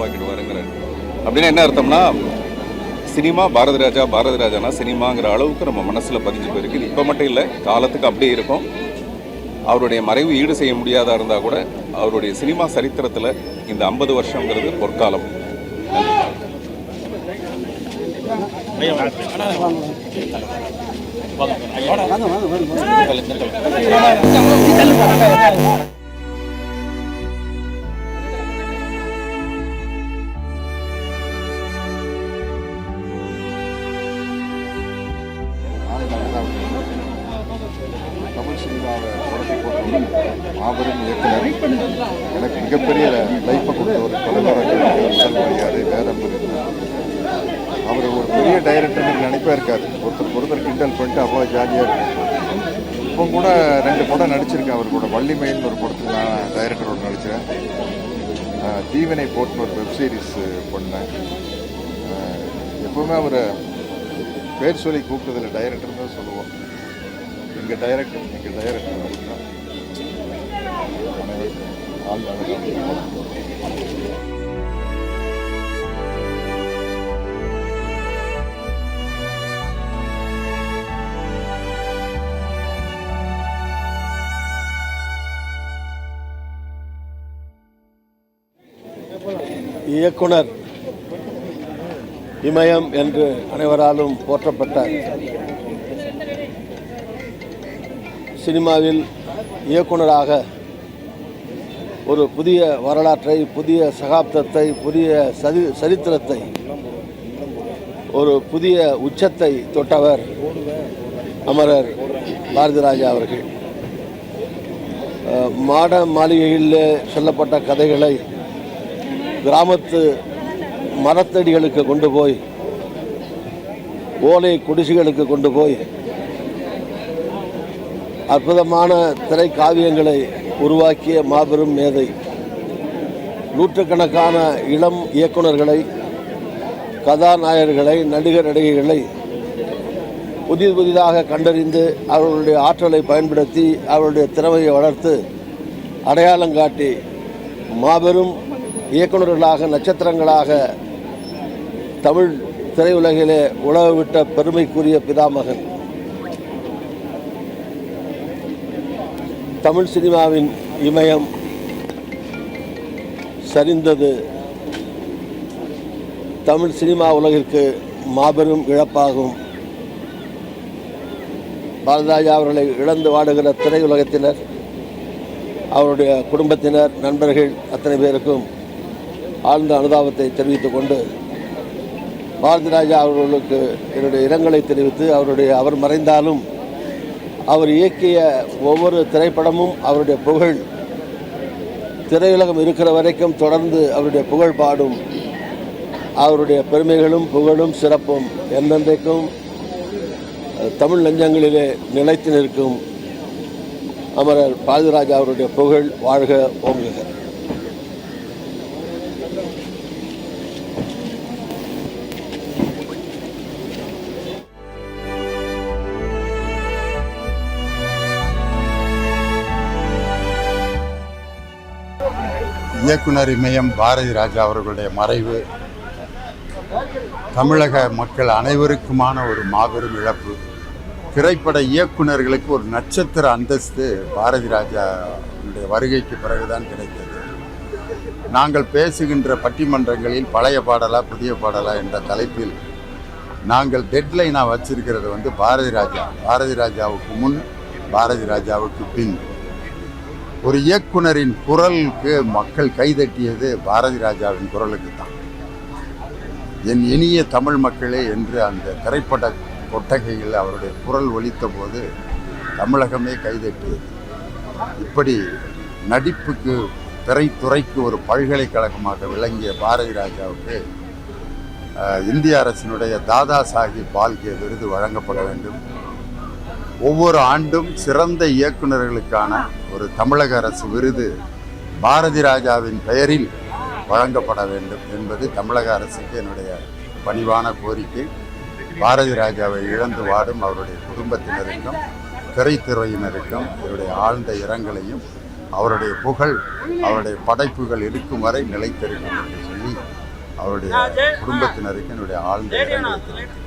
ஆக்கிடுவாருங்கிறார். அப்படின்னா என்ன அர்த்தம்னா, சினிமா பாரதி ராஜானா சினிமாங்கிற அளவுக்கு நம்ம மனசில் பதிஞ்சு போயிருக்கு. இது இப்போ மட்டும் இல்லை, காலத்துக்கு அப்படியே இருக்கும். அவருடைய மறைவு ஈடு செய்ய முடியாதா இருந்தால் கூட அவருடைய சினிமா சரித்திரத்தில் இந்த 50 வருஷங்கிறது பொற்காலம். தமிழ் சினிமாவை தொடர்ச்சி போட்டு மாபெரும் இயக்குனர், எனக்கு மிகப்பெரிய லைஃப்பை கொடுத்த ஒரு தலைவராக மரியாதை வேதம். அவர் ஒரு பெரிய டைரக்டர்னு நினைப்பே இருக்காது. ஒருத்தர் கிண்டல் பண்ணிட்டு அவ்வளோ ஜாலியாக இருக்கும். இப்போ கூட 2 படம் நடிச்சிருக்கேன் அவர் கூட. வள்ளிமயில்னு ஒரு படத்துக்கு நான் டைரக்டரோடு நடித்தேன். தீவினை போட்டுன்னு ஒரு வெப்சீரிஸ் பண்ணேன். எப்போவுமே அவர் பேர் சொல்லி கூப்பிட்டதில் டைரக்டர் தான் சொல்லுவோம். எங்கள் டைரக்டர் இயக்குனர் இமயம் என்று அனைவராலும் போற்றப்பட்டார். சினிமாவில் இயக்குனராக ஒரு புதிய வரலாற்றை, புதிய சகாப்தத்தை, புதிய சரித்திரத்தை, ஒரு புதிய உச்சத்தை தொட்டவர் அமரர் பாரதி ராஜா அவர்கள். மாட மாளிகையில் சொல்லப்பட்ட கதைகளை கிராமத்து மரத்தடிகளுக்கு கொண்டு போய், ஓலை குடிசைகளுக்கு கொண்டு போய் அற்புதமான திரைக்காவியங்களை உருவாக்கிய மாபெரும் மேதை. நூற்றுக்கணக்கான இளம் இயக்குநர்களை, கதாநாயகர்களை, நடிகர் நடிகைகளை புதிதாக கண்டறிந்து அவர்களுடைய ஆற்றலை பயன்படுத்தி அவருடைய திறமையை வளர்த்து அடையாளம் காட்டி மாபெரும் இயக்குநர்களாக, நட்சத்திரங்களாக தமிழ் திரையுலகிலே உலகவிட்ட பெருமைக்குரிய பிதாமகன். தமிழ் சினிமாவின் இமயம் சரிந்தது தமிழ் சினிமா உலகிற்கு மாபெரும் இழப்பாகும். பாரதிராஜா அவர்களை இழந்து வாடுகிற திரையுலகத்தினர், அவருடைய குடும்பத்தினர், நண்பர்கள் அத்தனை பேருக்கும் ஆழ்ந்த அனுதாபத்தை தெரிவித்துக் கொண்டு, பாரதிராஜா அவர்களுக்கு என்னுடைய இரங்கலை தெரிவித்து, அவர் மறைந்தாலும் அவர் இயக்கிய ஒவ்வொரு திரைப்படமும் அவருடைய புகழ் திரையுலகம் இருக்கிற வரைக்கும் தொடர்ந்து அவருடைய புகழ் பாடும். அவருடைய பெருமைகளும் புகழும் சிறப்பும் என்றென்றைக்கும் தமிழ் நெஞ்சங்களிலே நிலைத்து நிற்கும். அமரர் பாரதி ராஜா அவருடைய புகழ் வாழ்க, ஓங்குக. இயக்குனர் இமயம் பாரதி ராஜா அவர்களுடைய மறைவு தமிழக மக்கள் அனைவருக்குமான ஒரு மாபெரும் இழப்பு. திரைப்பட இயக்குநர்களுக்கு ஒரு நட்சத்திர அந்தஸ்து பாரதி ராஜாவுடைய வருகைக்கு பிறகுதான் கிடைத்தது. நாங்கள் பேசுகின்ற பட்டிமன்றங்களில் பழைய பாடலா புதிய பாடலா என்ற தலைப்பில் நாங்கள் டெட்லைனாக வச்சிருக்கிறது பாரதி ராஜாவுக்கு முன், பாரதி ராஜாவுக்கு பின். ஒரு இயக்குனரின் குரலுக்கு மக்கள் கைதட்டியது பாரதி ராஜாவின் குரலுக்கு தான். என் இனிய தமிழ் மக்களே என்று அந்த திரைப்பட கொட்டகையில் அவருடைய குரல் ஒலித்த போது தமிழகமே கைதட்டியது. இப்படி நடிப்புக்கு, திரைத்துறைக்கு ஒரு பல்கலைக்கழகமாக விளங்கிய பாரதி ராஜாவுக்கு இந்திய அரசினுடைய தாதா சாஹிப் பால்கே விருது வழங்கப்பட வேண்டும். ஒவ்வொரு ஆண்டும் சிறந்த இயக்குநர்களுக்கான ஒரு தமிழக அரசு விருது பாரதி ராஜாவின் பெயரில் வழங்கப்பட வேண்டும் என்பது தமிழக அரசுக்கு என்னுடைய பணிவான கோரிக்கை. பாரதி ராஜாவை இழந்து வாடும் அவருடைய குடும்பத்தினருக்கும் திரைத்துறையினருக்கும் என்னுடைய ஆழ்ந்த இரங்கலையும் அவருடைய புகழ், அவருடைய படைப்புகள் இருக்கும் வரை நிலைத்திருக்கும் என்று சொல்லி அவருடைய குடும்பத்தினருக்கு என்னுடைய ஆழ்ந்த இரங்கலை தெரிவிக்கிறேன்.